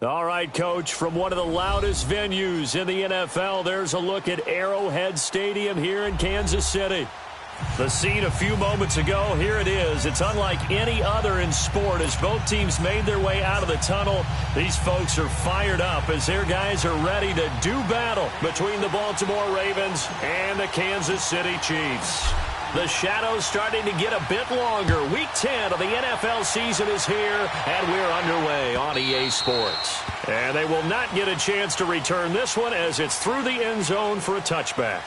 All right, Coach, from one of the loudest venues in the NFL, there's a look at Arrowhead Stadium here in Kansas City. The scene a few moments ago, here it is. It's unlike any other in sport as both teams made their way out of the tunnel. These folks are fired up as their guys are ready to do battle between the Baltimore Ravens and the Kansas City Chiefs. The shadow's starting to get a bit longer. Week 10 of the NFL season is here, and we're underway on EA Sports. And they will not get a chance to return this one as it's through the end zone for a touchback.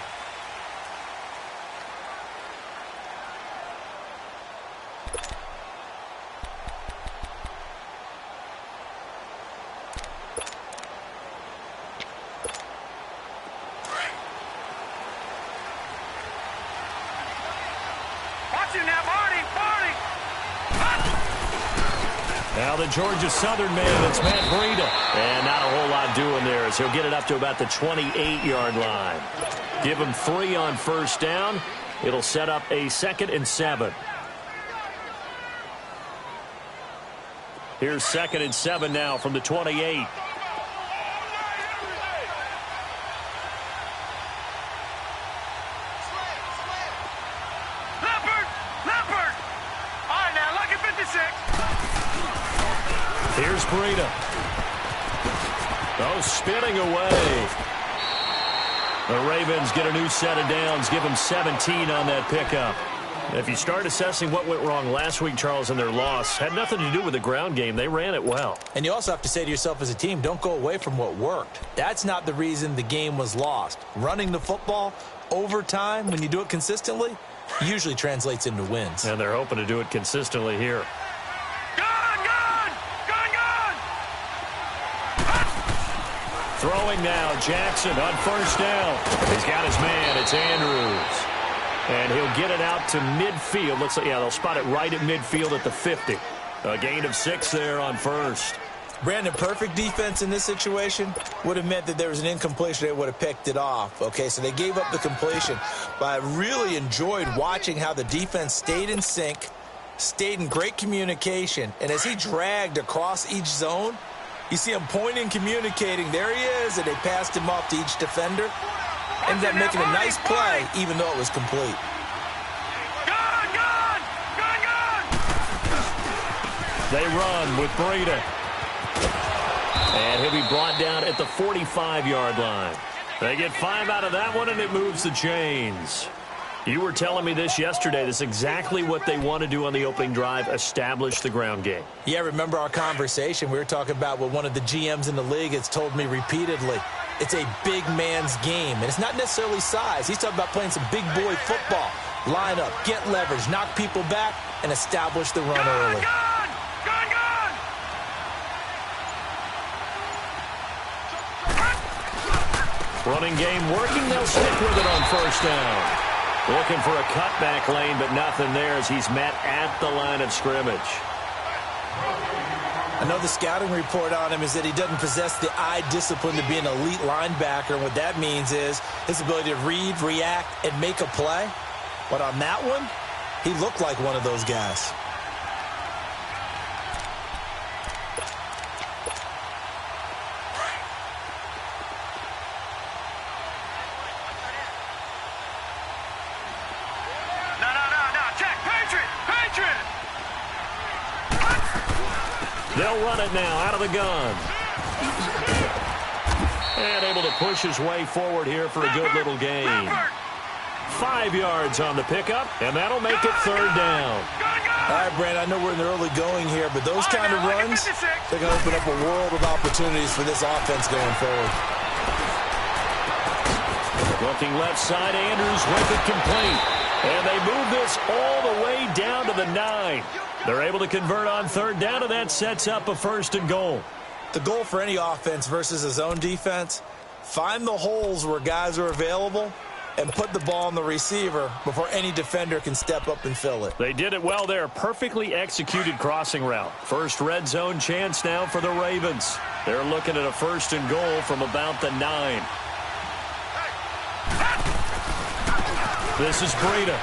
Now the Georgia Southern man, it's Matt Breida. And not a whole lot doing there as he'll get it up to about the 28-yard line. Give him 3 on first down. It'll set up a 2nd and 7. Here's 2nd and 7 now from the 28. Here's Breida. Oh, spinning away. The Ravens get a new set of downs. Give them 17 on that pickup. If you start assessing what went wrong last week, Charles, in their loss, had nothing to do with the ground game. They ran it well. And you also have to say to yourself as a team, don't go away from what worked. That's not the reason the game was lost. Running the football over time, when you do it consistently, usually translates into wins. And they're hoping to do it consistently here. Throwing now, Jackson on first down. He's got his man. It's Andrews. And he'll get it out to midfield. Looks like, yeah, they'll spot it right at midfield at the 50. A gain of 6 there on first. Brandon, perfect defense in this situation would have meant that there was an incompletion. They would have picked it off. Okay, so they gave up the completion. But I really enjoyed watching how the defense stayed in sync, stayed in great communication. And as he dragged across each zone, you see him pointing, communicating. There he is, and they passed him off to each defender. Ended up making a nice play, even though it was complete. They run with Breida. And he'll be brought down at the 45-yard line. They get 5 out of that one, and it moves the chains. You were telling me this yesterday. This is exactly what they want to do on the opening drive, establish the ground game. Yeah, remember our conversation. We were talking about what one of the GMs in the league has told me repeatedly. It's a big man's game, and it's not necessarily size. He's talking about playing some big boy football. Line up, get leverage, knock people back, and establish the run early. Running game working. They'll stick with it on first down. Looking for a cutback lane, but nothing there as he's met at the line of scrimmage. I know the scouting report on him is that he doesn't possess the eye discipline to be an elite linebacker. What that means is his ability to read, react, and make a play. But on that one, he looked like one of those guys. They'll run it now out of the gun. And able to push his way forward here for a good little gain. 5 yards on the pickup, and that'll make it 3rd down. All right, Brand, I know we're in the early going here, but those kind of runs, they're going to open up a world of opportunities for this offense going forward. Looking left side, Andrews with it complete. And they move this all the way down to the 9. They're able to convert on 3rd down, and that sets up a 1st and goal. The goal for any offense versus a zone defense, find the holes where guys are available and put the ball on the receiver before any defender can step up and fill it. They did it well there. Perfectly executed crossing route. First red zone chance now for the Ravens. They're looking at a 1st and goal from about the 9. This is Breida.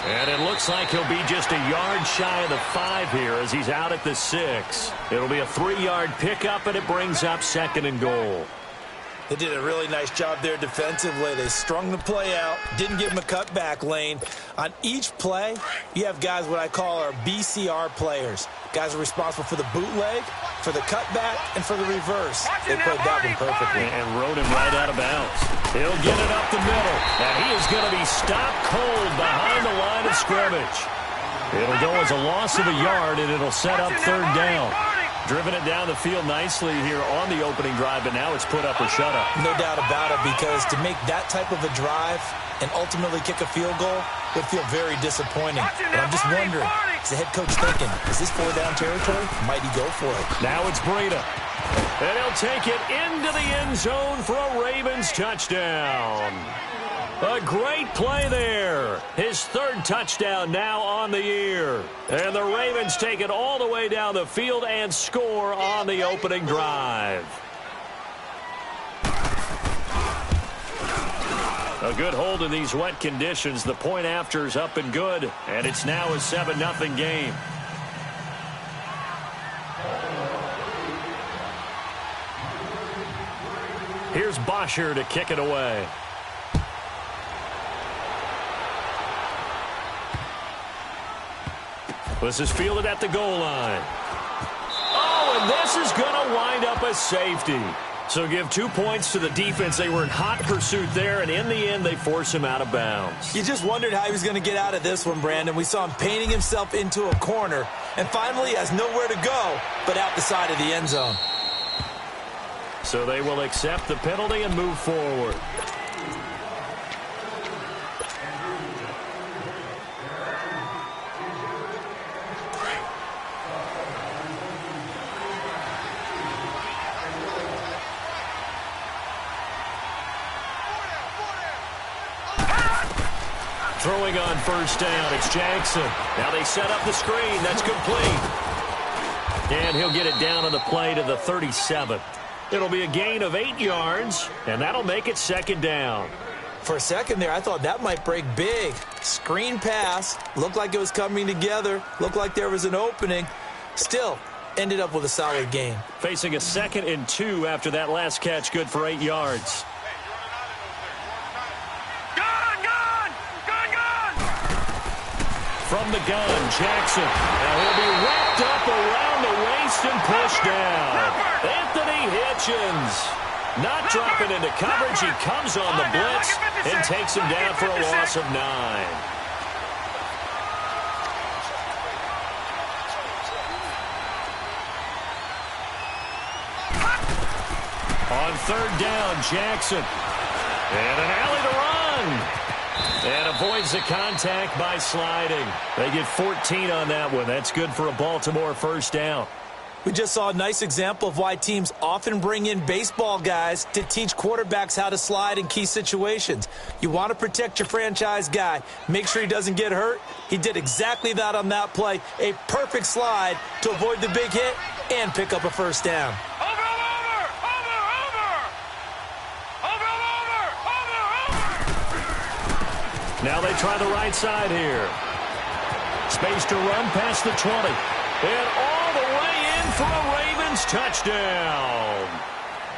And it looks like he'll be just a yard shy of the 5 here as he's out at the 6. It'll be a 3-yard pickup, and it brings up 2nd and goal. They did a really nice job there defensively. They strung the play out, didn't give him a cutback lane. On each play, you have guys what I call our BCR players. Guys are responsible for the bootleg, for the cutback, and for the reverse. They played that one perfectly. And rode him right out of bounds. He'll get it up the middle. And he is going to be stopped cold behind the line of scrimmage. It'll go as a loss of a yard, and it'll set up 3rd down. Driven it down the field nicely here on the opening drive, but now it's put up or shut up. No doubt about it, because to make that type of a drive and ultimately kick a field goal would feel very disappointing. But I'm just wondering, is the head coach thinking, is this 4-down territory? Might he go for it? Now it's Breida. And he'll take it into the end zone for a Ravens touchdown. A great play there. His 3rd touchdown now on the year. And the Ravens take it all the way down the field and score on the opening drive. A good hold in these wet conditions. The point after is up and good. And it's now a 7-0 game. Here's Bosher to kick it away. This is fielded at the goal line. Oh, and this is going to wind up a safety. So give 2 points to the defense. They were in hot pursuit there, and in the end, they force him out of bounds. You just wondered how he was going to get out of this one, Brandon. We saw him painting himself into a corner, and finally has nowhere to go but out the side of the end zone. So they will accept the penalty and move forward. Throwing on 1st down, it's Jackson. Now they set up the screen. That's complete. And he'll get it down on the play to the 37. It'll be a gain of 8 yards, and that'll make it 2nd down. For a second there, I thought that might break big. Screen pass. Looked like it was coming together. Looked like there was an opening. Still, ended up with a solid gain. Facing a 2nd and 2 after that last catch, good for 8 yards. From the gun, Jackson. Now he'll be wrapped up around the waist and pushed down. Anthony Hitchens not dropping into coverage. He comes on the blitz and takes him down for a loss of 9. On 3rd down, Jackson. And an alley to run. And avoids the contact by sliding. They get 14 on that one. That's good for a Baltimore 1st down. We just saw a nice example of why teams often bring in baseball guys to teach quarterbacks how to slide in key situations. You want to protect your franchise guy. Make sure he doesn't get hurt. He did exactly that on that play. A perfect slide to avoid the big hit and pick up a 1st down. Now they try the right side here. Space to run past the 20. And all the way in for a Ravens touchdown.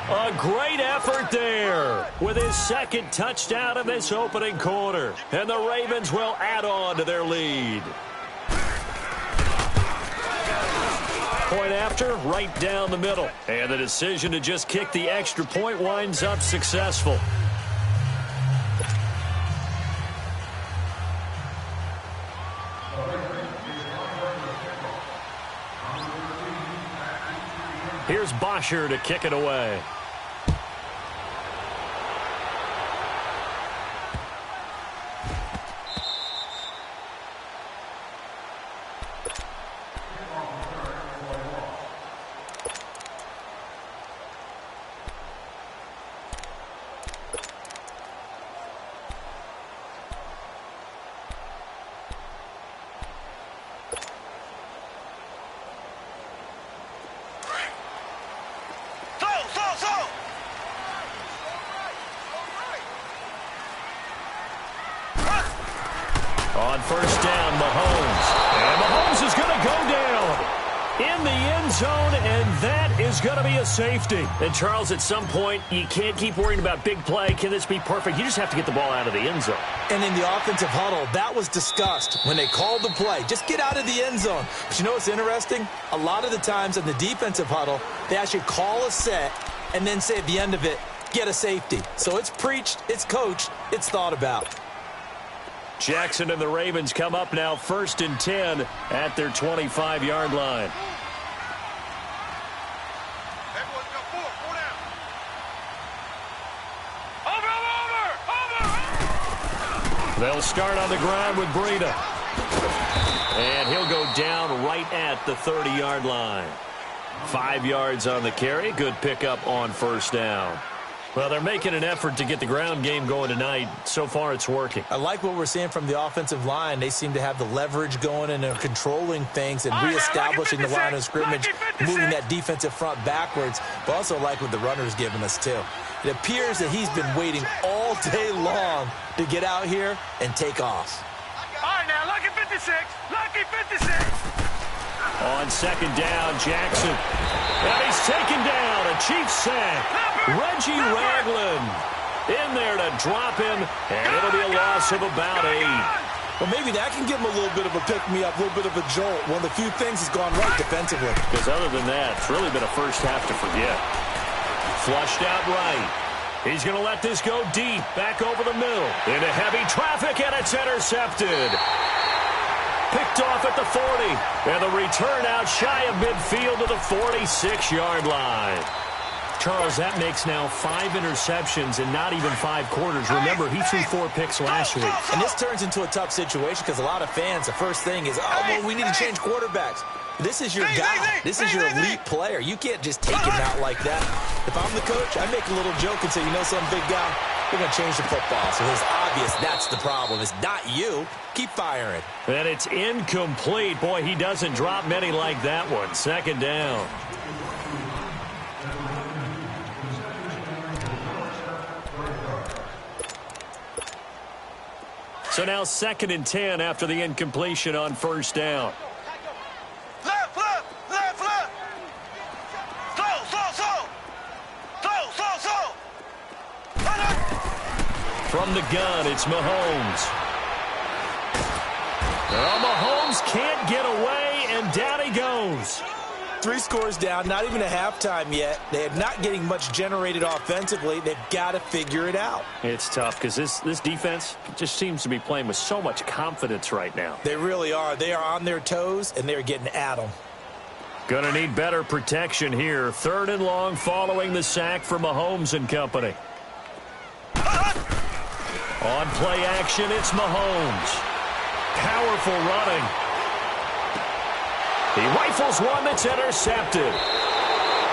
A great effort there with his 2nd touchdown in this opening quarter. And the Ravens will add on to their lead. Point after, right down the middle. And the decision to just kick the extra point winds up successful. Here's Bosher to kick it away. On first down, Mahomes. And Mahomes is going to go down in the end zone, and that is going to be a safety. And, Charles, at some point, you can't keep worrying about big play. Can this be perfect? You just have to get the ball out of the end zone. And in the offensive huddle, that was discussed when they called the play. Just get out of the end zone. But you know what's interesting? A lot of the times in the defensive huddle, they actually call a set and then say at the end of it, get a safety. So it's preached, it's coached, it's thought about. Jackson and the Ravens come up now 1st and 10 at their 25-yard line. They'll start on the ground with Breida. And he'll go down right at the 30-yard line. 5 yards on the carry. Good pickup on first down. Well, they're making an effort to get the ground game going tonight. So far, it's working. I like what we're seeing from the offensive line. They seem to have the leverage going and they're controlling things and reestablishing the line of scrimmage, moving that defensive front backwards. But also like what the runner's giving us, too. It appears that he's been waiting all day long to get out here and take off. All right, now, lucky 56. Lucky 56. On second down, Jackson. And he's taken down. A Chiefs sack. Reggie Ragland in there to drop him, and it'll be a loss of about 8. Well, maybe that can give him a little bit of a pick-me-up, a little bit of a jolt. One of the few things has gone right defensively. Because other than that, it's really been a first half to forget. Flushed out right. He's going to let this go deep, back over the middle. Into heavy traffic, and it's intercepted. Picked off at the 40. And the return out shy of midfield to the 46-yard line. Charles, that makes now 5 interceptions in not even 5 quarters. Remember, he threw 4 picks last week. And this turns into a tough situation because a lot of fans, the first thing is, oh, well, we need to change quarterbacks. This is your guy. This is your elite player. You can't just take him out like that. If I'm the coach, I make a little joke and say, you know something, big guy? We're going to change the football. So it's obvious that's the problem. It's not you. Keep firing. And it's incomplete. Boy, he doesn't drop many like that one. Second down. So now 2nd and 10 after the incompletion on first down. Left, left, left, left. So. From the gun, it's Mahomes. Well, Mahomes can't get away, and down he goes. 3 scores down, not even a halftime yet. They are not getting much generated offensively. They've got to figure it out. It's tough because this defense just seems to be playing with so much confidence right now. They really are. They are on their toes, and they're getting at them. Going to need better protection here. 3rd and long following the sack for Mahomes and company. On play action, it's Mahomes. Powerful running. He rifles one that's intercepted.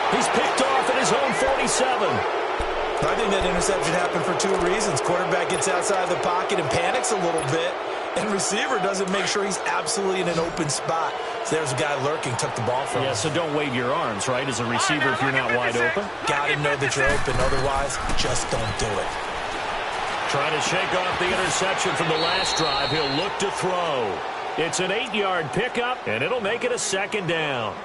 He's picked off at his own 47. I think that interception happened for 2 reasons. Quarterback gets outside the pocket and panics a little bit, and receiver doesn't make sure he's absolutely in an open spot. So there's a guy lurking, took the ball from him. Yeah, so don't wave your arms, right, as a receiver if you're not wide open. Got to know that you're open. Otherwise, just don't do it. Trying to shake off the interception from the last drive. He'll look to throw. It's an 8-yard pickup, and it'll make it a 2nd down.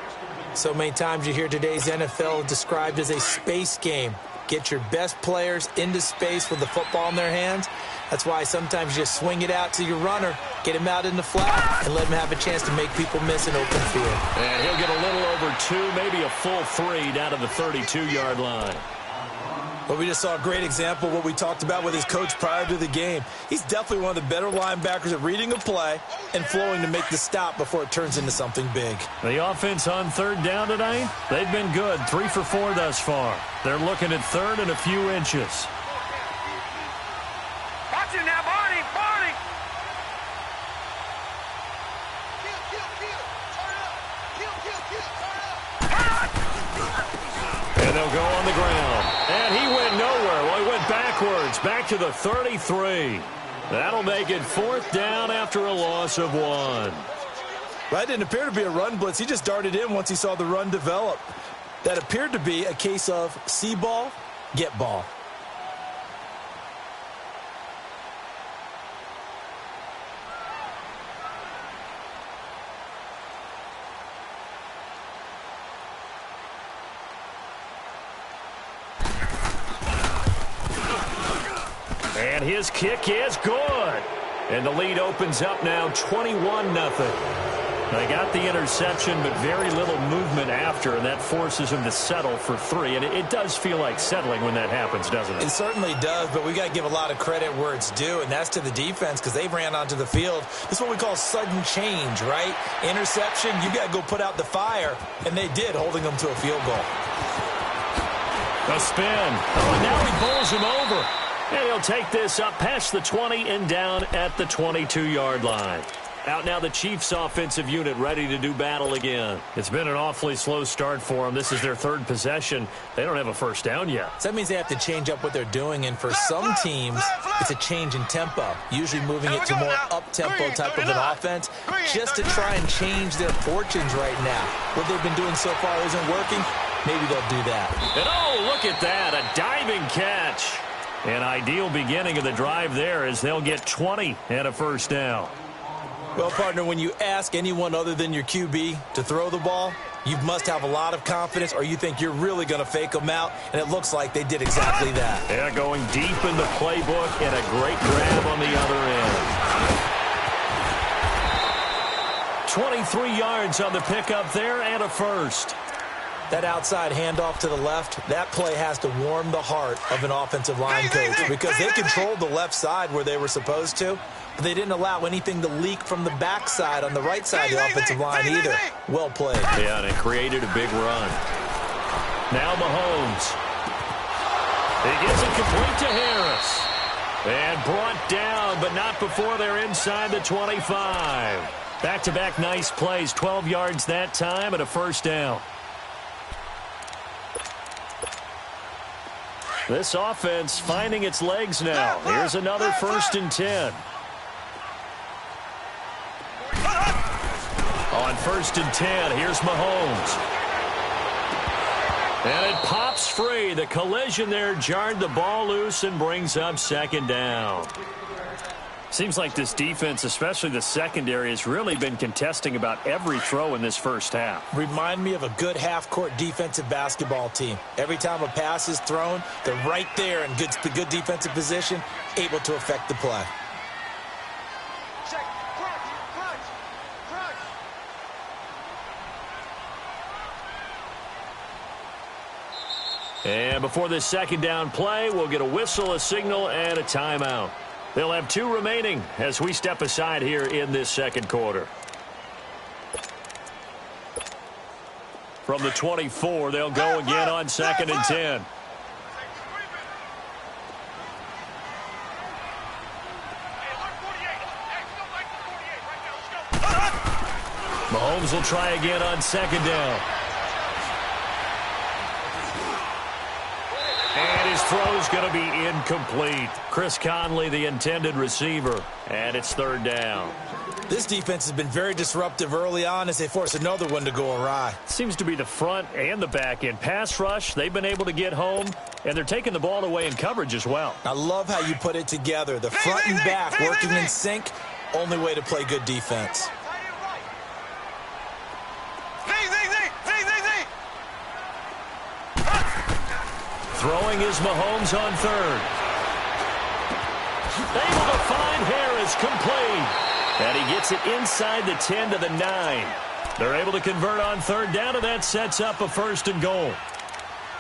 So many times you hear today's NFL described as a space game. Get your best players into space with the football in their hands. That's why sometimes you just swing it out to your runner, get him out in the flat, and let him have a chance to make people miss an open field. And he'll get a little over 2, maybe a full 3 down to the 32-yard line. Well, we just saw a great example of what we talked about with his coach prior to the game. He's definitely one of the better linebackers at reading a play and flowing to make the stop before it turns into something big. The offense on 3rd down tonight, they've been good. 3 for 4 thus far. They're looking at 3rd and a few inches. Watch it now, Barney. And they'll go on the ground. And he went nowhere. Well, he went backwards, back to the 33. That'll make it 4th down after a loss of 1. That didn't appear to be a run blitz. He just darted in once he saw the run develop. That appeared to be a case of see ball, get ball. And his kick is good. And the lead opens up now 21-0. They got the interception, but very little movement after, and that forces him to settle for 3. And it does feel like settling when that happens, doesn't it? It certainly does, but we got to give a lot of credit where it's due, and that's to the defense because they ran onto the field. This is what we call sudden change, right? Interception, you got to go put out the fire, and they did, holding them to a field goal. A spin. Oh, and now he bowls him over. And he'll take this up past the 20 and down at the 22-yard line. Out now the Chiefs offensive unit ready to do battle again. It's been an awfully slow start for them. This is their 3rd possession. They don't have a first down yet. So that means they have to change up what they're doing, and for some teams, it's a change in tempo, usually moving it to more up-tempo type of an offense just to try and change their fortunes right now. What they've been doing so far isn't working. Maybe they'll do that. And oh, look at that, a diving catch. An ideal beginning of the drive there as they'll get 20 and a first down. Well, partner, when you ask anyone other than your QB to throw the ball, you must have a lot of confidence or you think you're really going to fake them out, and it looks like they did exactly that. Yeah, going deep in the playbook and a great grab on the other end. 23 yards on the pickup there and a first. That outside handoff to the left, that play has to warm the heart of an offensive line coach because they controlled the left side where they were supposed to, but they didn't allow anything to leak from the backside on the right side of the offensive line either. Well played. Yeah, and it created a big run. Now Mahomes. He gets it complete to Harris. And brought down, but not before they're inside the 25. Back-to-back nice plays, 12 yards that time and a first down. This offense finding its legs now. Here's another 1st and 10. On 1st and 10, here's Mahomes. And it pops free. The collision there jarred the ball loose and brings up 2nd down. Seems like this defense, especially the secondary, has really been contesting about every throw in this first half. Remind me of a good half-court defensive basketball team. Every time a pass is thrown, they're right there in good defensive position, able to affect the play. And before this 2nd down play, we'll get a whistle, a signal, and a timeout. They'll have 2 remaining as we step aside here in this 2nd quarter. From the 24, they'll go again on 2nd and 10. Mahomes will try again on 2nd down. And his throw's going to be incomplete. Chris Conley, the intended receiver, and it's 3rd down. This defense has been very disruptive early on as they force another one to go awry. Seems to be the front and the back end. Pass rush, they've been able to get home, and they're taking the ball away in coverage as well. I love how you put it together. The front and back working in sync, only way to play good defense. Throwing is Mahomes on 3rd. Able to find Harris, complete. And he gets it inside the 10 to the 9. They're able to convert on 3rd down, and that sets up a 1st and goal.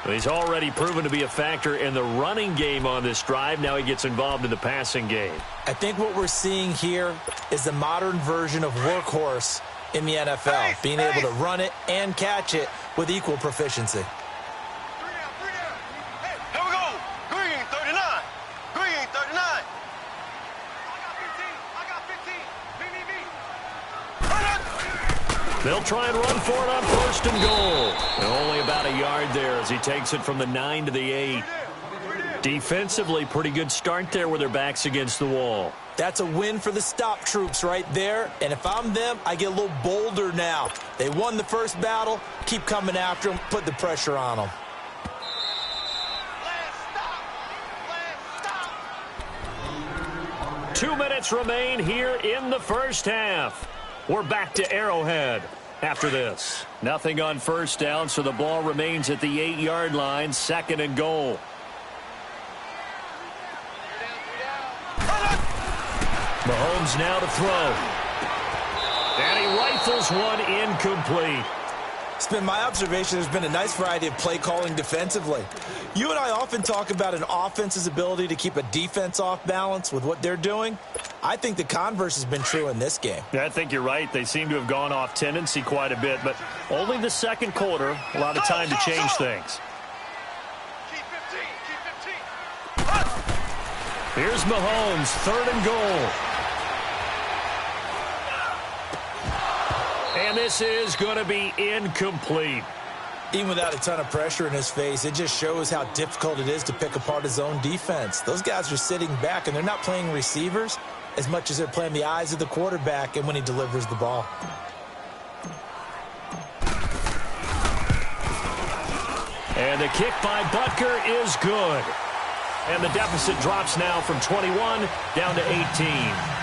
He's already proven to be a factor in the running game on this drive. Now he gets involved in the passing game. I think what we're seeing here is the modern version of workhorse in the NFL, being able to run it and catch it with equal proficiency. They'll try and run for it on 1st and goal. And only about a yard there as he takes it from the 9 to the 8. Defensively, pretty good start there with their backs against the wall. That's a win for the stop troops right there. And if I'm them, I get a little bolder now. They won the first battle. Keep coming after them. Put the pressure on them. 2 minutes remain here in the first half. We're back to Arrowhead after this. Nothing on 1st down, so the ball remains at the 8-yard line, 2nd and goal. Mahomes now to throw. And he rifles one incomplete. It's been my observation there's been a nice variety of play calling defensively. You and I often talk about an offense's ability to keep a defense off balance with what they're doing. I think the converse has been true in this game. Yeah, I think you're right. They seem to have gone off tendency quite a bit, but only the second quarter, a lot of time to change things. Keep 15. Here's Mahomes, 3rd and goal. And this is going to be incomplete. Even without a ton of pressure in his face, it just shows how difficult it is to pick apart his own defense. Those guys are sitting back, and they're not playing receivers as much as they're playing the eyes of the quarterback and when he delivers the ball. And the kick by Butker is good. And the deficit drops now from 21 down to 18.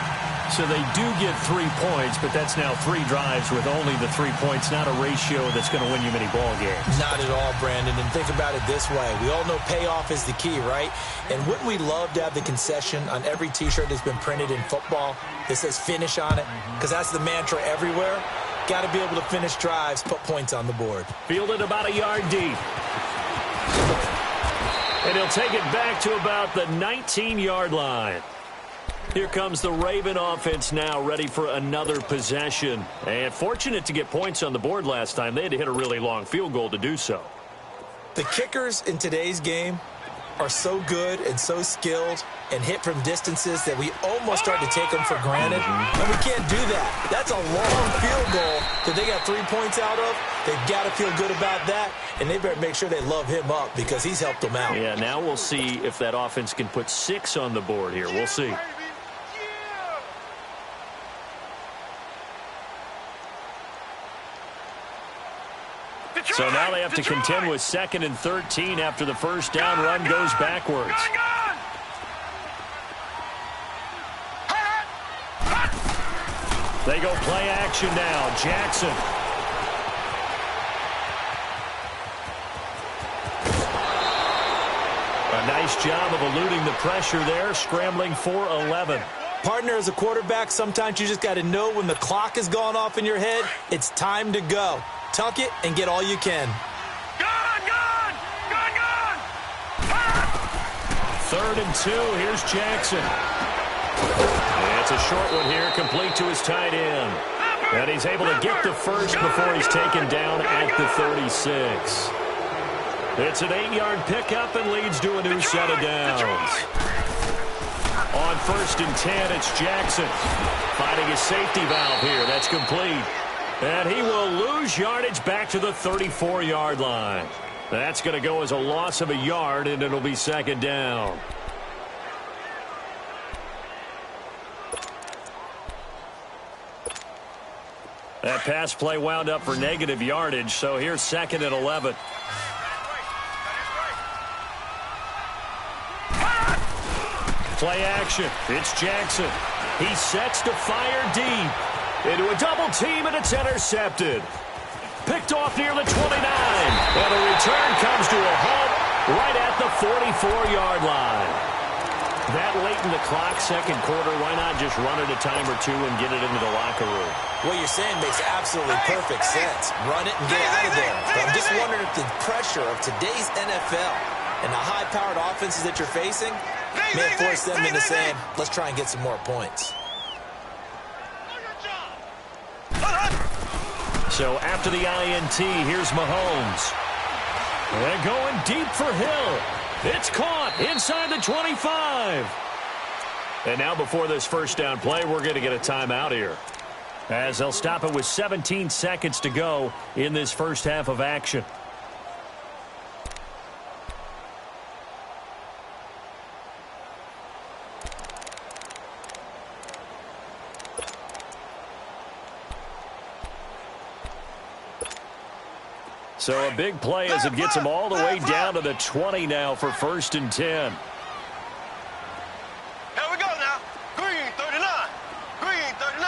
So they do get 3 points, but that's now 3 drives with only the 3 points, not a ratio that's going to win you many ball games. Not at all, Brandon. And think about it this way. We all know payoff is the key, right? And wouldn't we love to have the concession on every T-shirt that's been printed in football that says finish on it? Because that's the mantra everywhere. Got to be able to finish drives, put points on the board. Fielded about a yard deep. And he'll take it back to about the 19-yard line. Here comes the Raven offense now, ready for another possession. And fortunate to get points on the board last time. They had to hit a really long field goal to do so. The kickers in today's game are so good and so skilled and hit from distances that we almost start to take them for granted. And we can't do that. That's a long field goal that they got 3 points out of. They've got to feel good about that, and they better make sure they love him up because he's helped them out. Yeah, now we'll see if that offense can put 6 on the board here. We'll see. So now they have to contend with 2nd and 13 after the first down run goes backwards. They go play action now. Jackson. A nice job of eluding the pressure there, scrambling for 11. Partner, as a quarterback, sometimes you just got to know when the clock has gone off in your head, it's time to go. Tuck it and get all you can. Gone! 3rd and 2. Here's Jackson. It's a short one here, complete to his tight end. And he's able to get the first before he's taken down at the 36. It's an 8-yard pickup and leads to a new set of downs. On 1st and 10, it's Jackson. Finding his safety valve here. That's complete. And he will lose yardage back to the 34-yard line. That's going to go as a loss of a yard, and it'll be 2nd down. That pass play wound up for negative yardage, so here's 2nd and 11. Play action. It's Jackson. He sets to fire deep. Into a double team, and it's intercepted. Picked off near the 29. And the return comes to a halt right at the 44-yard line. That late in the clock, 2nd quarter, why not just run it a time or two and get it into the locker room? What you're saying makes absolutely perfect sense. Run it and get out of there. But I'm just wondering if the pressure of today's NFL and the high-powered offenses that you're facing may force them into saying, let's try and get some more points. So after the INT, here's Mahomes. And going deep for Hill. It's caught inside the 25. And now before this first down play, we're going to get a timeout here, as they'll stop it with 17 seconds to go in this first half of action. So a big play as it gets him all the way down to the 20 now for 1st and 10. Here we go now. Green 39. Green 39.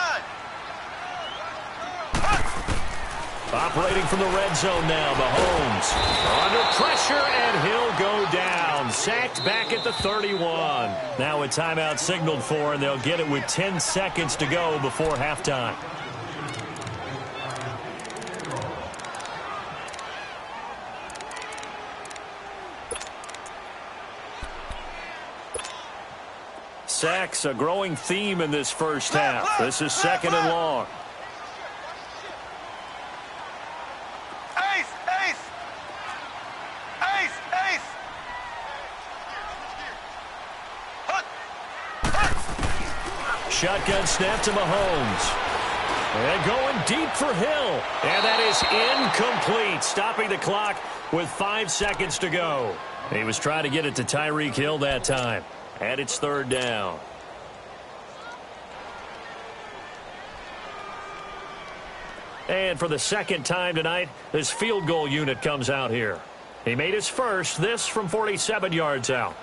Operating from the red zone now, Mahomes. Under pressure, and he'll go down. and sacked back at the 31. Now a timeout signaled for, and they'll get it with 10 seconds to go before halftime. Sacks, a growing theme in this first half. This is 2nd and long. Shotgun snap to Mahomes. And going deep for Hill. And that is incomplete. Stopping the clock with 5 seconds to go. He was trying to get it to Tyreek Hill that time. And it's 3rd down. And for the 2nd time tonight, this field goal unit comes out here. He made his first, this from 47 yards out.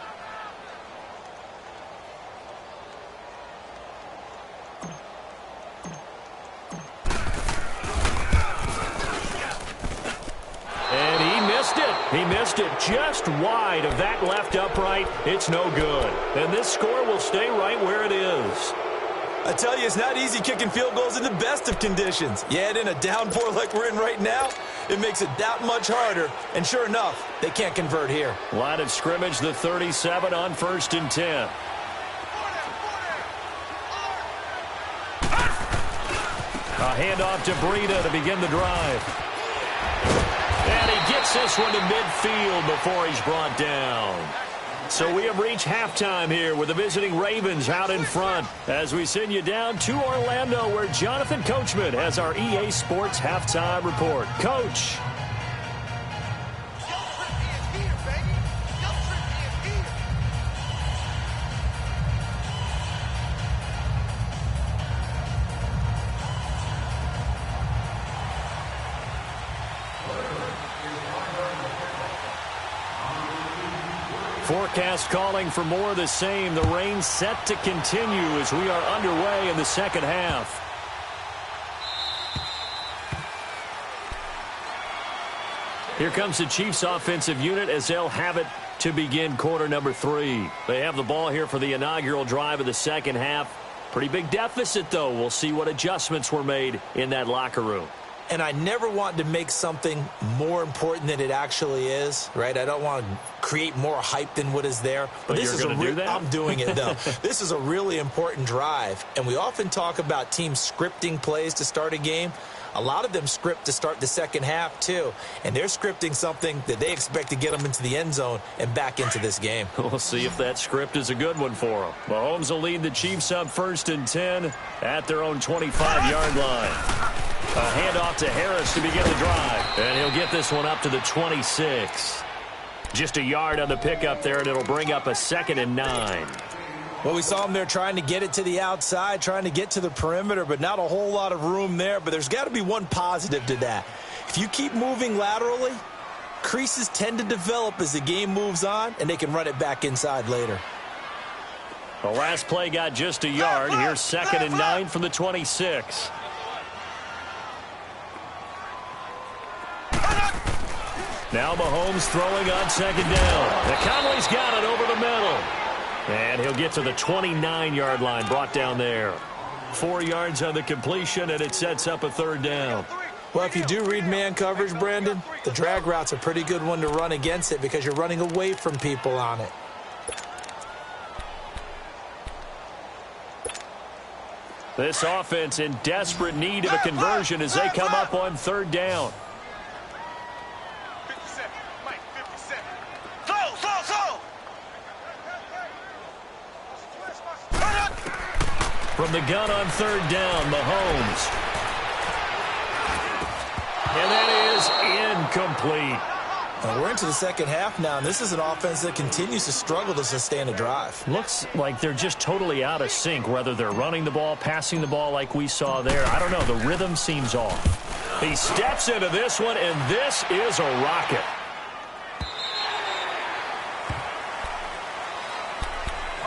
He missed it just wide of that left upright. It's no good. And this score will stay right where it is. I tell you, it's not easy kicking field goals in the best of conditions. You add in a downpour like we're in right now, it makes it that much harder. And sure enough, they can't convert here. Line of scrimmage, the 37 on 1st and 10. A handoff to Breida to begin the drive. And he gets this one to midfield before he's brought down. So we have reached halftime here with the visiting Ravens out in front as we send you down to Orlando where Jonathan Coachman has our EA Sports halftime report. Coach. Forecast calling for more of the same. The rain set to continue as we are underway in the 2nd half. Here comes the Chiefs offensive unit as they'll have it to begin quarter number 3. They have the ball here for the inaugural drive of the 2nd half. Pretty big deficit, though. We'll see what adjustments were made in that locker room. And I never want to make something more important than it actually is, right? I don't want to create more hype than what is there. But this you're going to do that? I'm doing it, though. This is a really important drive. And we often talk about teams scripting plays to start a game. A lot of them script to start the 2nd half, too. And they're scripting something that they expect to get them into the end zone and back into this game. We'll see if that script is a good one for them. Mahomes will lead the Chiefs up 1st and 10 at their own 25-yard line. A handoff to Harris to begin the drive. And he'll get this one up to the 26. Just a yard on the pickup there, and it'll bring up a 2nd and 9. Well, we saw him there trying to get it to the outside, trying to get to the perimeter, but not a whole lot of room there. But there's got to be one positive to that. If you keep moving laterally, creases tend to develop as the game moves on, and they can run it back inside later. The last play got just a yard. Here's 2nd and 9 from the 26. Now Mahomes throwing on 2nd down. And Conley's got it over the middle. And he'll get to the 29-yard line, brought down there. 4 yards on the completion, and it sets up a 3rd down. Well, if you do read man coverage, Brandon, the drag route's a pretty good one to run against it because you're running away from people on it. This offense in desperate need of a conversion as they come up on 3rd down. From the gun on 3rd down, Mahomes. And that is incomplete. Well, we're into the 2nd half now, and this is an offense that continues to struggle to sustain a drive. Looks like they're just totally out of sync, whether they're running the ball, passing the ball like we saw there. I don't know. The rhythm seems off. He steps into this one, and this is a rocket.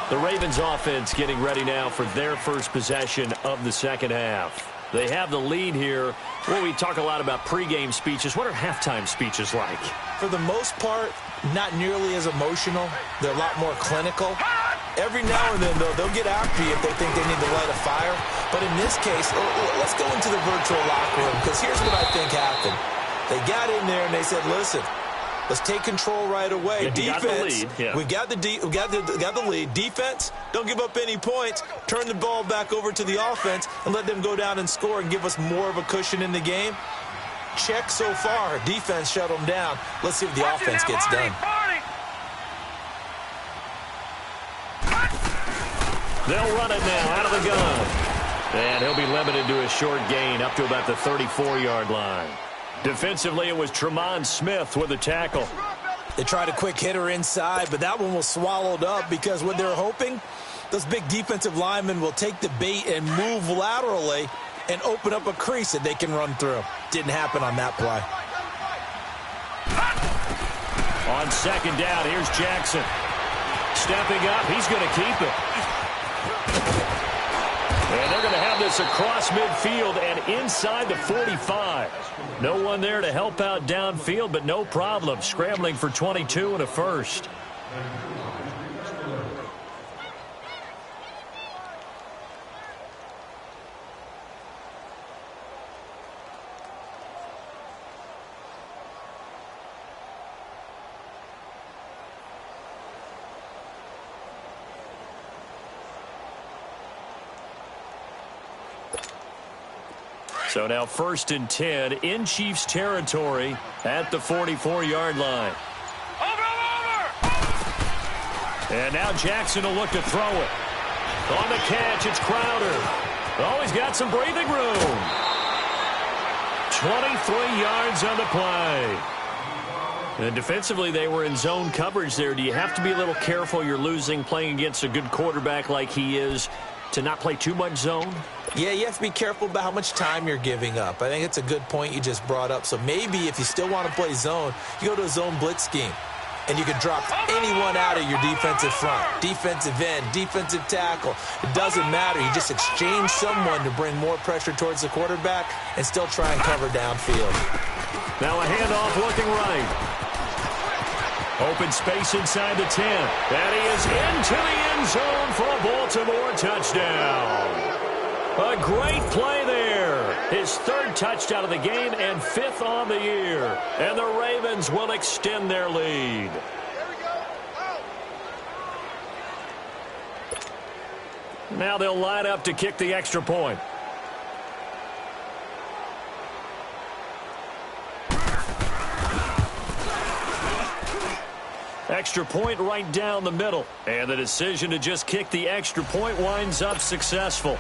The Ravens offense getting ready now for their first possession of the 2nd half. They have the lead here. Well, we talk a lot about pregame speeches. What are halftime speeches like? For the most part, not nearly as emotional. They're a lot more clinical. Every now and then, though, they'll get after you if they think they need to light a fire. But in this case, let's go into the virtual locker room, because here's what I think happened. They got in there and they said, listen, let's take control right away. Yeah, defense, we got the lead. Defense, don't give up any points. Turn the ball back over to the offense and let them go down and score and give us more of a cushion in the game. Check so far. Defense shut them down. Let's see if the offense gets done. They'll run it now out of the gun. And he'll be limited to a short gain up to about the 34-yard line. Defensively, it was Tremont Smith with a tackle. They tried a quick hitter inside, but that one was swallowed up because what they're hoping, those big defensive linemen will take the bait and move laterally and open up a crease that they can run through. Didn't happen on that play. On second down, here's Jackson. Stepping up, he's going to keep it. And they're going to have this across midfield and inside the 45. No one there to help out downfield, but no problem. Scrambling for 22 and a first. So now 1st and 10 in Chiefs territory at the 44-yard line. And now Jackson will look to throw it. On the catch, it's Crowder. Oh, he's got some breathing room. 23 yards on the play. And defensively, they were in zone coverage there. Do you have to be a little careful? You're losing playing against a good quarterback like he is to not play too much zone? Yeah, you have to be careful about how much time you're giving up. I think it's a good point you just brought up. So maybe if you still want to play zone, you go to a zone blitz scheme. And you can drop anyone out of your defensive front, defensive end, defensive tackle. It doesn't matter. You just exchange someone to bring more pressure towards the quarterback and still try and cover downfield. Now a handoff looking right. Open space inside the 10. And he is into the end zone for a Baltimore touchdown. A great play there. His 3rd touchdown of the game and 5th on the year. And the Ravens will extend their lead. Now they'll line up to kick the extra point. Extra point right down the middle. And the decision to just kick the extra point winds up successful.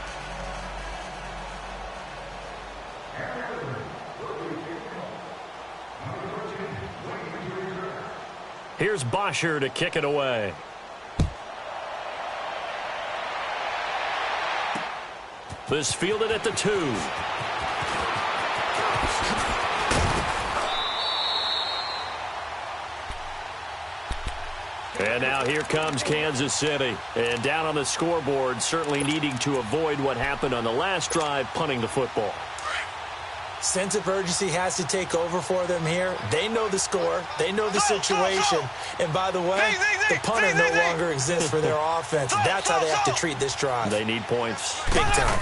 Here's Bosher to kick it away. This fielded at the 2. And now here comes Kansas City. And down on the scoreboard, certainly needing to avoid what happened on the last drive, punting the football. Sense of urgency has to take over for them here. They know the score. They know the situation. And by the way, the punter no longer exists for their offense. That's how they have to treat this drive. They need points. Big time.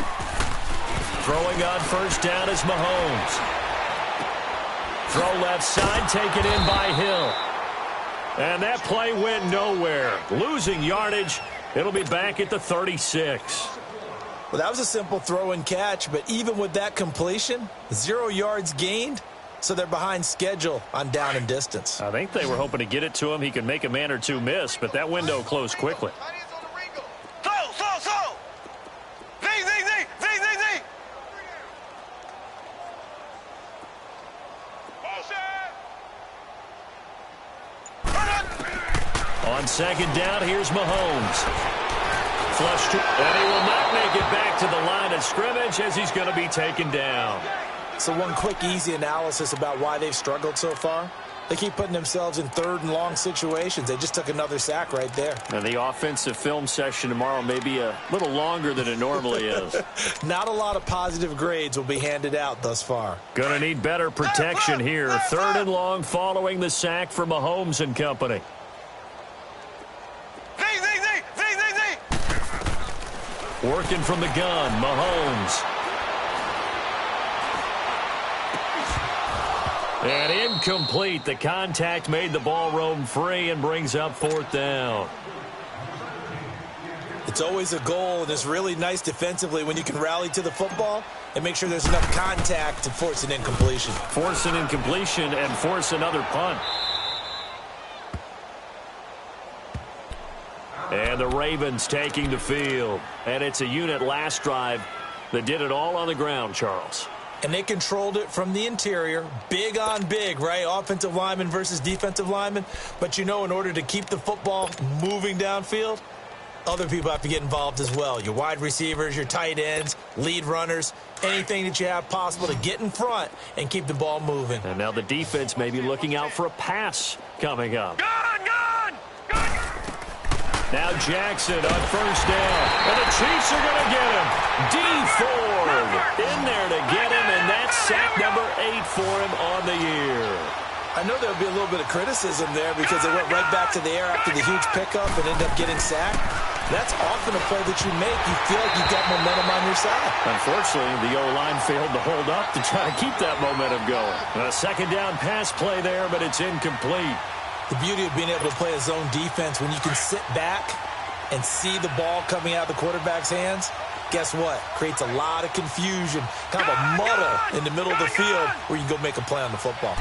Throwing on first down is Mahomes. Throw left side, taken in by Hill. And that play went nowhere. Losing yardage. It'll be back at the 36. Well, that was a simple throw and catch, but even with that completion, 0 yards gained, so they're behind schedule on down and distance. I think they were hoping to get it to him. He could make a man or two miss, but that window closed quickly. On second down, here's Mahomes. Flushed, and he will not make it back to the line of scrimmage as he's going to be taken down. So one quick, easy analysis about why they've struggled so far. They keep putting themselves in third and long situations. They just took another sack right there. And the offensive film session tomorrow may be a little longer than it normally is. Not a lot of positive grades will be handed out thus far. Going to need better protection here. Third and long following the sack for Mahomes and company. Working from the gun, Mahomes. And incomplete. The contact made the ball roam free and brings up fourth down. It's always a goal, and it's really nice defensively when you can rally to the football and make sure there's enough contact to force an incompletion. Force an incompletion and force another punt. And the Ravens taking the field. And it's a unit last drive that did it all on the ground, Charles. And they controlled it from the interior, big on big, right? Offensive lineman versus defensive lineman. But, you know, in order to keep the football moving downfield, other people have to get involved as well. Your wide receivers, your tight ends, lead runners, anything that you have possible to get in front and keep the ball moving. And now the defense may be looking out for a pass coming up. Now Jackson on first down. And the Chiefs are going to get him. D Ford in there to get him, and that's sack number 8 for him on the year. I know there'll be a little bit of criticism there because they went right back to the air after the huge pickup and ended up getting sacked. That's often a play that you make. You feel like you've got momentum on your side. Unfortunately, the O-line failed to hold up to try to keep that momentum going. A second down pass play there, but it's incomplete. The beauty of being able to play a zone defense when you can sit back and see the ball coming out of the quarterback's hands, guess what? Creates a lot of confusion, kind of a muddle in the middle of the field where you can go make a play on the football.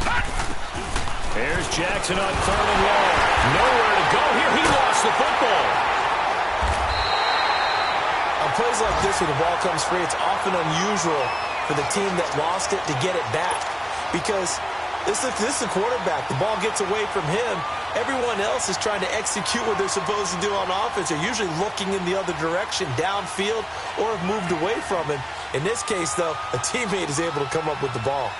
Here's Jackson on third and long. Nowhere to go here. He lost the football. On plays like this where the ball comes free, it's often unusual for the team that lost it to get it back because this is a quarterback. The ball gets away from him. Everyone else is trying to execute what they're supposed to do on offense. They're usually looking in the other direction, downfield, or have moved away from him. In this case, though, a teammate is able to come up with the ball.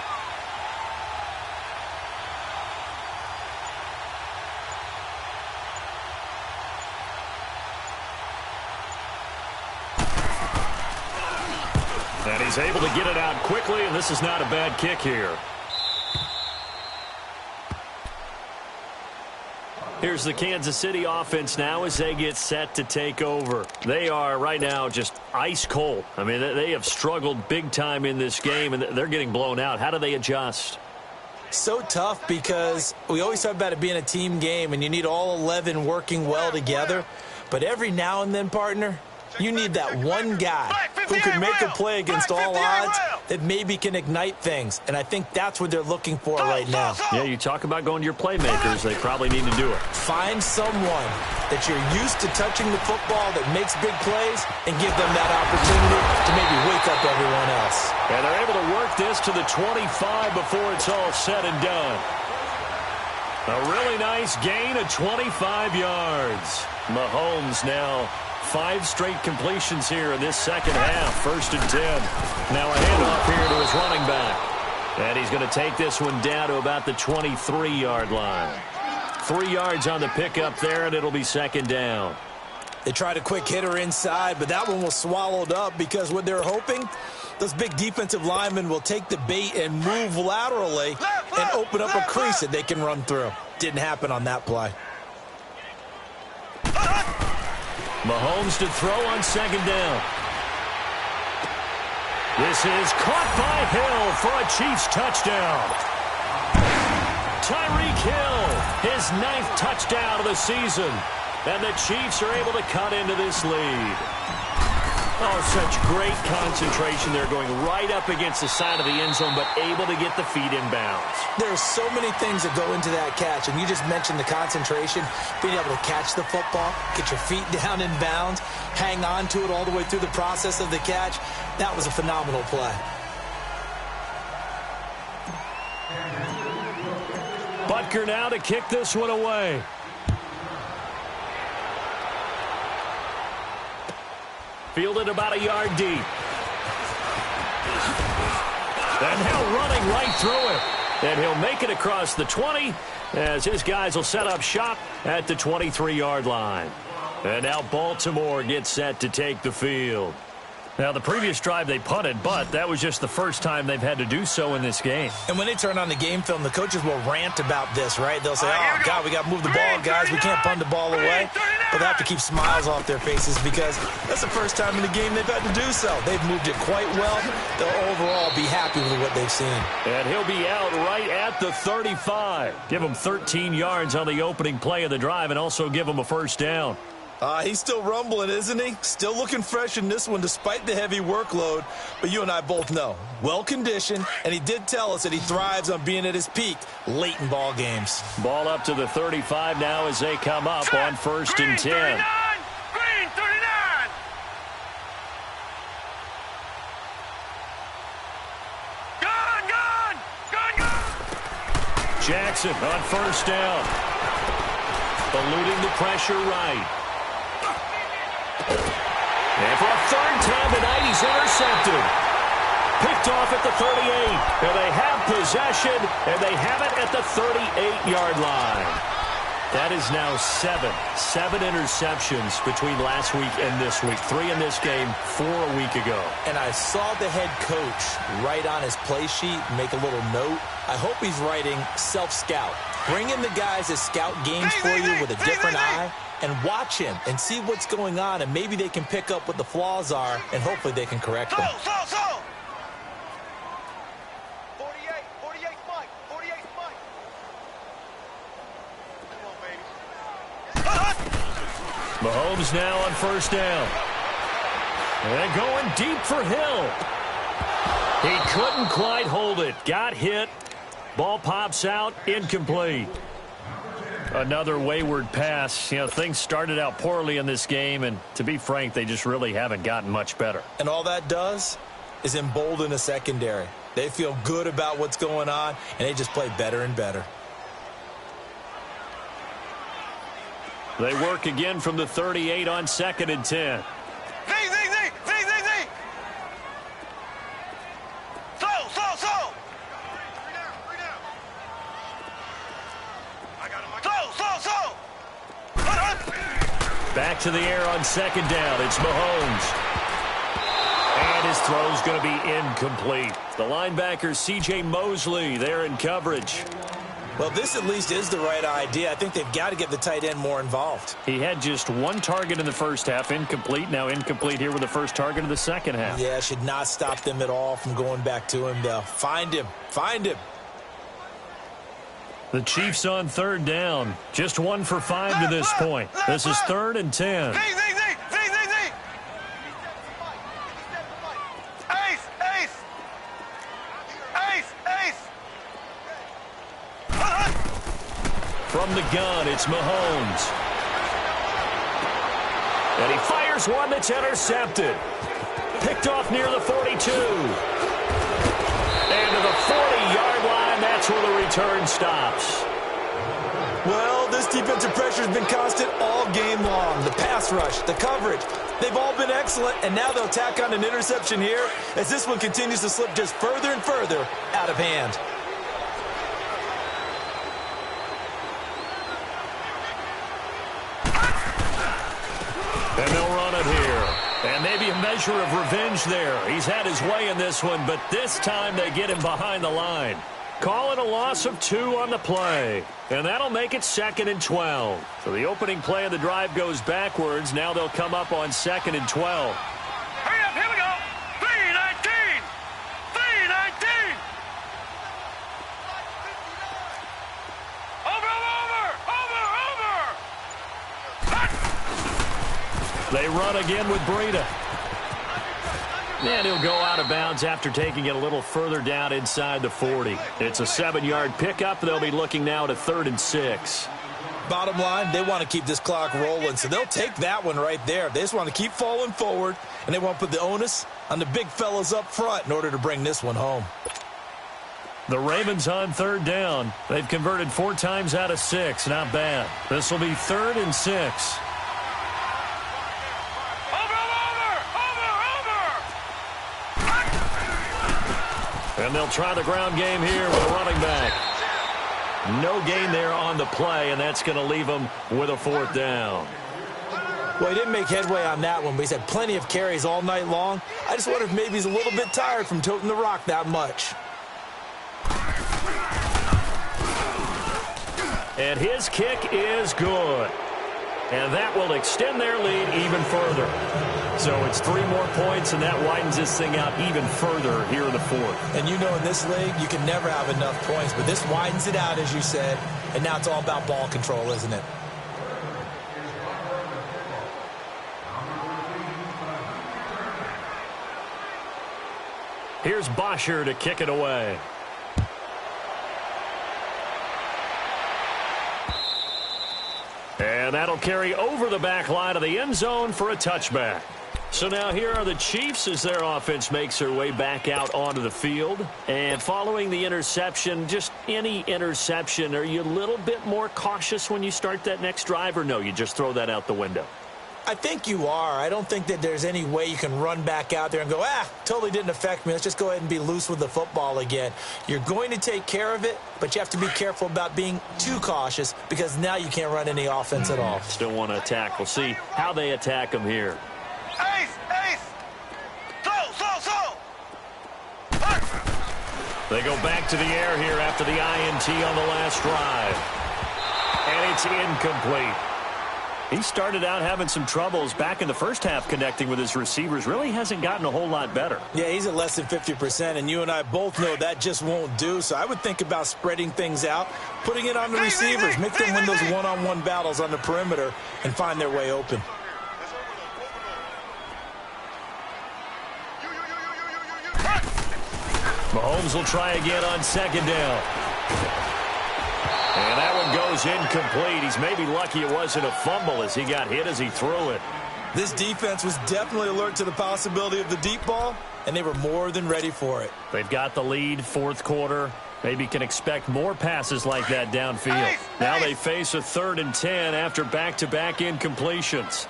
And he's able to get it out quickly, and this is not a bad kick here. Here's the Kansas City offense now as they get set to take over. They are right now just ice cold. I mean, they have struggled big time in this game, and they're getting blown out. How do they adjust? So tough because we always talk about it being a team game, and you need all 11 working well together. But every now and then, partner, you need that one guy who can make a play against all odds that maybe can ignite things. And I think that's what they're looking for right now. Yeah, you talk about going to your playmakers. They probably need to do it. Find someone that you're used to touching the football that makes big plays and give them that opportunity to maybe wake up everyone else. And they're able to work this to the 25 before it's all said and done. A really nice gain of 25 yards. Mahomes now 5 straight completions here in this second half. 1st and 10. Now a handoff here to his running back. And he's going to take this one down to about the 23-yard line. 3 yards on the pickup there, and it'll be second down. They tried a quick hitter inside, but that one was swallowed up because what they're hoping, those big defensive linemen will take the bait and move laterally and open up a crease that they can run through. Didn't happen on that play. Mahomes to throw on second down. This is caught by Hill for a Chiefs touchdown. Tyreek Hill, his 9th touchdown of the season. And the Chiefs are able to cut into this lead. Oh, such great concentration. They're going right up against the side of the end zone, but able to get the feet in bounds. There's so many things that go into that catch, and you just mentioned the concentration, being able to catch the football, get your feet down in bounds, hang on to it all the way through the process of the catch. That was a phenomenal play. Butker now to kick this one away. Fielded about a yard deep. And now running right through it. And he'll make it across the 20 as his guys will set up shop at the 23-yard line. And now Baltimore gets set to take the field. Now, the previous drive they punted, but that was just the first time they've had to do so in this game. And when they turn on the game film, the coaches will rant about this, right? They'll say, oh, God, we got to move the ball, guys. We can't punt the ball away. But they have to keep smiles off their faces because that's the first time in the game they've had to do so. They've moved it quite well. They'll overall be happy with what they've seen. And he'll be out right at the 35. Give him 13 yards on the opening play of the drive and also give him a first down. He's still rumbling, isn't he? Still looking fresh in this one despite the heavy workload. But you and I both know, well-conditioned, and he did tell us that he thrives on being at his peak late in ball games. Ball up to the 35 now as they come up on 1st and 10. Green 39. Gun. Jackson on 1st down. Eluding the pressure right. And for a 3rd time tonight, he's intercepted. Picked off at the 38. And they have possession, and they have it at the 38-yard line. That is now 7 interceptions between last week and this week. 3 in this game, 4 a week ago. And I saw the head coach write on his play sheet, make a little note. I hope he's writing self-scout. Bring in the guys that scout games for you with a different eye and watch him and see what's going on, and maybe they can pick up what the flaws are, and hopefully they can correct them. 48 Mike. 48 Mike. Come on, baby. Mahomes now on 1st down. And going deep for Hill. He couldn't quite hold it. Got hit. Ball pops out, incomplete. Another wayward pass. You know, things started out poorly in this game, and to be frank, they just really haven't gotten much better. And all that does is embolden the secondary. They feel good about what's going on, and they just play better and better. They work again from the 38 on 2nd and 10. Z. Slow. Slow. Back to the air on 2nd down. It's Mahomes. And his throw's going to be incomplete. The linebacker, C.J. Mosley, there in coverage. Well, this at least is the right idea. I think they've got to get the tight end more involved. He had just 1 target in the first half, incomplete. Now incomplete here with the first target of the second half. Yeah, should not stop them at all from going back to him, though. Find him. The Chiefs on 3rd down. Just 1 for 5 to this point. This is 3rd and 10. Z. Ace. From the gun, it's Mahomes. And he fires one that's intercepted. Picked off near the 42. And to the 40-yard line, that's where the return stops. Well, this defensive pressure has been constant all game long. The pass rush, the coverage, they've all been excellent, and now they'll tack on an interception here as this one continues to slip just further and further out of hand. And they'll run it here. And maybe a measure of revenge there. He's had his way in this one, but this time they get him behind the line. Calling a loss of 2 on the play. And that'll make it 2nd and 12. So the opening play of the drive goes backwards. Now they'll come up on 2nd and 12. Hurry up, here we go. 319. Over. They run again with Breida. And he'll go out of bounds after taking it a little further down inside the 40. It's a 7-yard pickup. They'll be looking now to 3rd and 6. Bottom line, they want to keep this clock rolling, so they'll take that one right there. They just want to keep falling forward, and they want to put the onus on the big fellas up front in order to bring this one home. The Ravens on 3rd down. They've converted 4 times out of 6. Not bad. This will be 3rd and 6. And they'll try the ground game here with a running back. No gain there on the play, and that's going to leave them with a 4th down. Well, he didn't make headway on that one, but he's had plenty of carries all night long. I just wonder if maybe he's a little bit tired from toting the rock that much. And his kick is good. And that will extend their lead even further. So it's 3 more points, and that widens this thing out even further here in the 4th. And you know in this league, you can never have enough points, but this widens it out, as you said, and now it's all about ball control, isn't it? Here's Bosher to kick it away. And that'll carry over the back line of the end zone for a touchback. So now here are the Chiefs as their offense makes their way back out onto the field. And following the interception, just any interception, are you a little bit more cautious when you start that next drive, or no, you just throw that out the window? I think you are. I don't think that there's any way you can run back out there and go, totally didn't affect me. Let's just go ahead and be loose with the football again. You're going to take care of it, but you have to be careful about being too cautious because now you can't run any offense at all. Still want to attack. We'll see how they attack them here. They go back to the air here after the INT on the last drive. And it's incomplete. He started out having some troubles back in the first half connecting with his receivers. Really hasn't gotten a whole lot better. Yeah, he's at less than 50%, and you and I both know that just won't do. So I would think about spreading things out, putting it on the receivers, make them win those one-on-one battles on the perimeter and find their way open. Mahomes will try again on 2nd down. And that one goes incomplete. He's maybe lucky it wasn't a fumble as he got hit as he threw it. This defense was definitely alert to the possibility of the deep ball, and they were more than ready for it. They've got the lead, 4th quarter. Maybe can expect more passes like that downfield. Now they face a 3rd and 10 after back-to-back incompletions.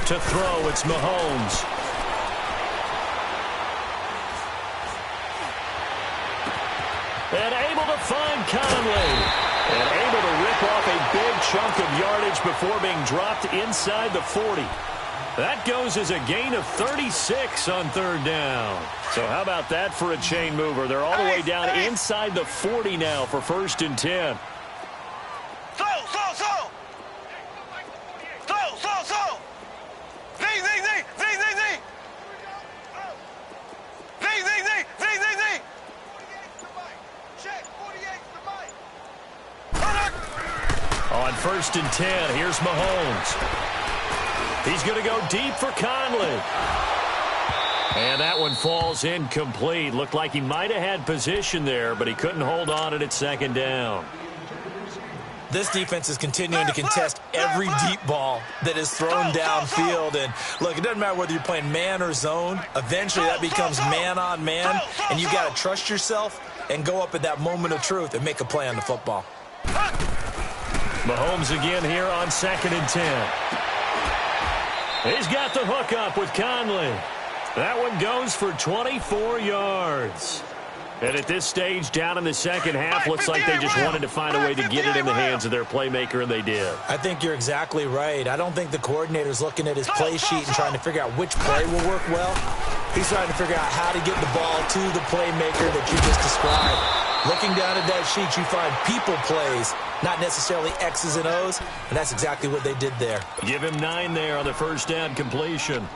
To throw, it's Mahomes. And able to find Conley. And able to rip off a big chunk of yardage before being dropped inside the 40. That goes as a gain of 36 on 3rd down. So how about that for a chain mover? They're all the way down inside the 40 now for 1st and 10. On 1st and 10, here's Mahomes. He's going to go deep for Conley. And that one falls incomplete. Looked like he might have had position there, but he couldn't hold on it at 2nd down. This defense is continuing to contest every deep ball that is thrown downfield. And, look, it doesn't matter whether you're playing man or zone. Eventually, that becomes man-on-man, and you've got to trust yourself and go up at that moment of truth and make a play on the football. Mahomes again here on 2nd and 10. He's got the hook up with Conley. That one goes for 24 yards. And at this stage, down in the second half, looks like they just wanted to find a way to get it in the hands of their playmaker, and they did. I think you're exactly right. I don't think the coordinator's looking at his play sheet and trying to figure out which play will work well. He's trying to figure out how to get the ball to the playmaker that you just described. Looking down at that sheet, you find people plays, not necessarily X's and O's, and that's exactly what they did there. Give him 9 there on the first down completion.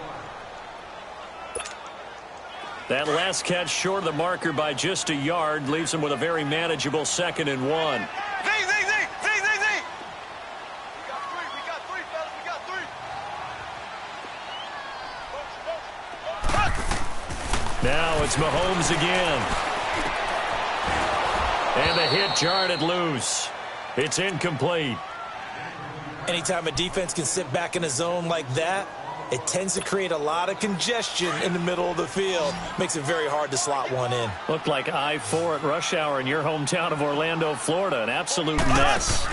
That last catch short of the marker by just a yard leaves him with a very manageable 2nd and 1. Now it's Mahomes again. And the hit jarred it loose. It's incomplete. Anytime a defense can sit back in a zone like that, it tends to create a lot of congestion in the middle of the field. Makes it very hard to slot one in. Looked like I-4 at rush hour in your hometown of Orlando, Florida. An absolute mess.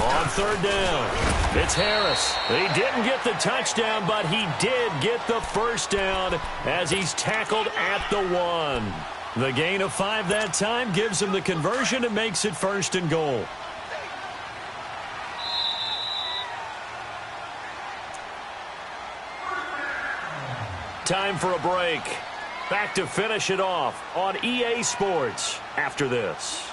On third down, it's Harris. He didn't get the touchdown, but he did get the first down as he's tackled at the 1. The gain of 5 that time gives him the conversion and makes it first and goal. Time for a break. Back to finish it off on EA Sports after this.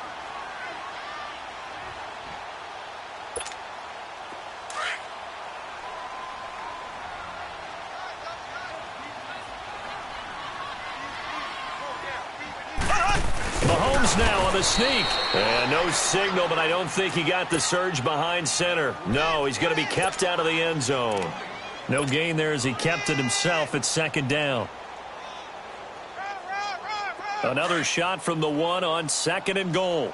Mahomes now on the sneak. And no signal, but I don't think he got the surge behind center. No, he's going to be kept out of the end zone. No gain there as he kept it himself at second down. Another shot from the 1 on second and goal.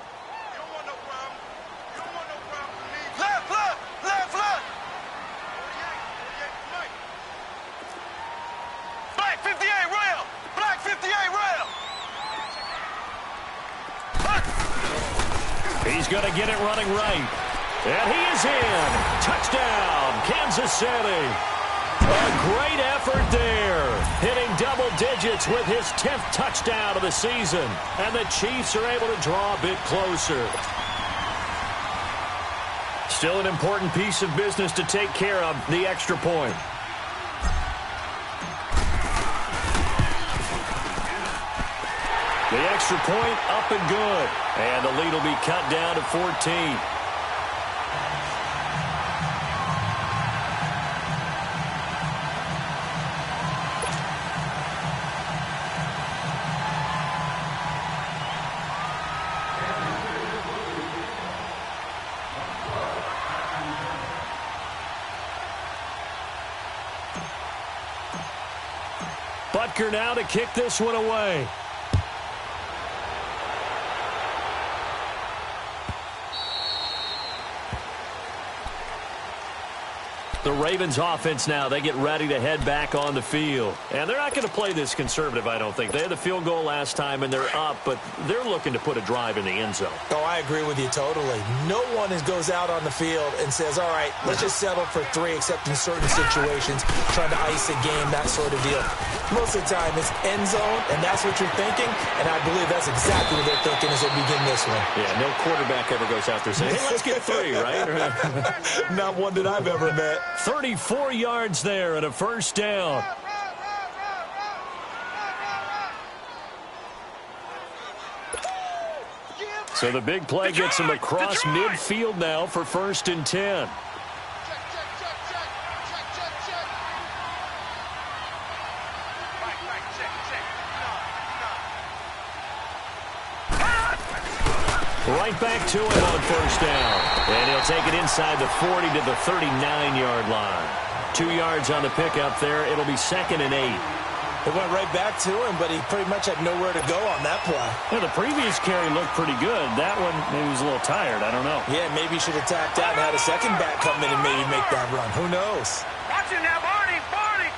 Black 58 rail! Black 58 rail! He's going to get it running right. And he is in. Touchdown, Kansas City. A great effort there. Hitting double digits with his 10th touchdown of the season. And the Chiefs are able to draw a bit closer. Still an important piece of business to take care of, the extra point. The extra point up and good. And the lead will be cut down to 14. Butker now to kick this one away. The Ravens offense now, they get ready to head back on the field. And they're not going to play this conservative, I don't think. They had the field goal last time, and they're up, but they're looking to put a drive in the end zone. Oh, I agree with you totally. No one goes out on the field and says, all right, let's just settle for 3, except in certain situations, trying to ice a game, that sort of deal. Most of the time, it's end zone, and that's what you're thinking, and I believe that's exactly what they're thinking as they begin this one. Yeah, no quarterback ever goes out there saying, hey, let's get 3, right? Not one that I've ever met. 34 yards there and a first down. So the big play gets him across midfield now for 1st and 10. Right back to him on 1st down. And he'll take it inside the 40 to the 39-yard line. 2 yards on the pickup there. It'll be 2nd and 8. It went right back to him, but he pretty much had nowhere to go on that play. Yeah, the previous carry looked pretty good. That one, maybe he was a little tired. I don't know. Yeah, maybe he should have tapped out and had a second back come in and maybe make that run. Who knows? Watch it now, Barney! Barney!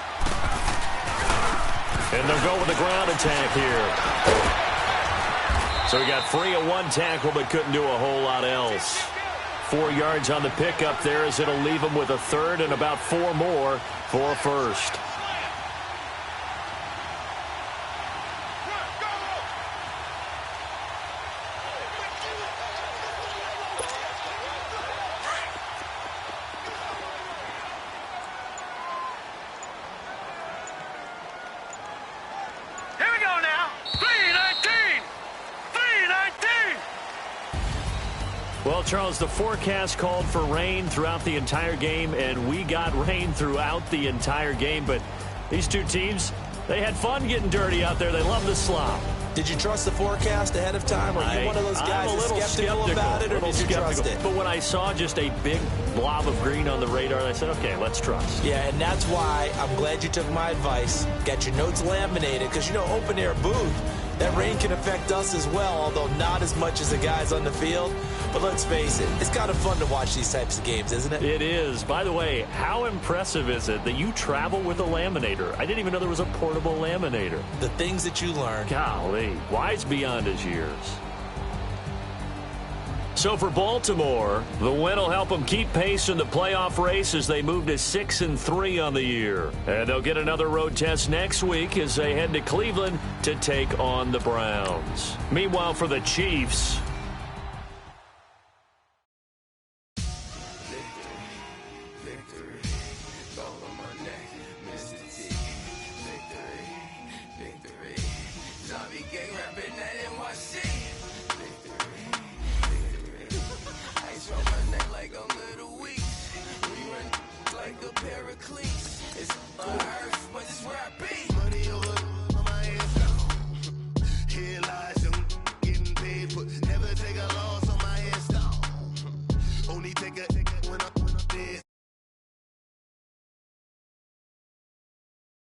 And they'll go with the ground attack here. So he got free of 1 tackle, but couldn't do a whole lot else. 4 yards on the pickup there as it'll leave him with a 3rd and about 4 more for a 1st. Well, Charles, the forecast called for rain throughout the entire game, and we got rain throughout the entire game. But these two teams, they had fun getting dirty out there. They love the slop. Did you trust the forecast ahead of time? Or are you one of those guys that's skeptical about it, or did you trust it? But when I saw just a big blob of green on the radar, I said, okay, let's trust. Yeah, and that's why I'm glad you took my advice. Got your notes laminated, because, you know, open-air booth, that rain can affect us as well, although not as much as the guys on the field. But let's face it, it's kind of fun to watch these types of games, isn't it? It is. By the way, how impressive is it that you travel with a laminator? I didn't even know there was a portable laminator. The things that you learn. Golly, wise beyond his years. So for Baltimore, the win will help them keep pace in the playoff race as they move to 6-3 on the year. And they'll get another road test next week as they head to Cleveland to take on the Browns. Meanwhile, for the Chiefs,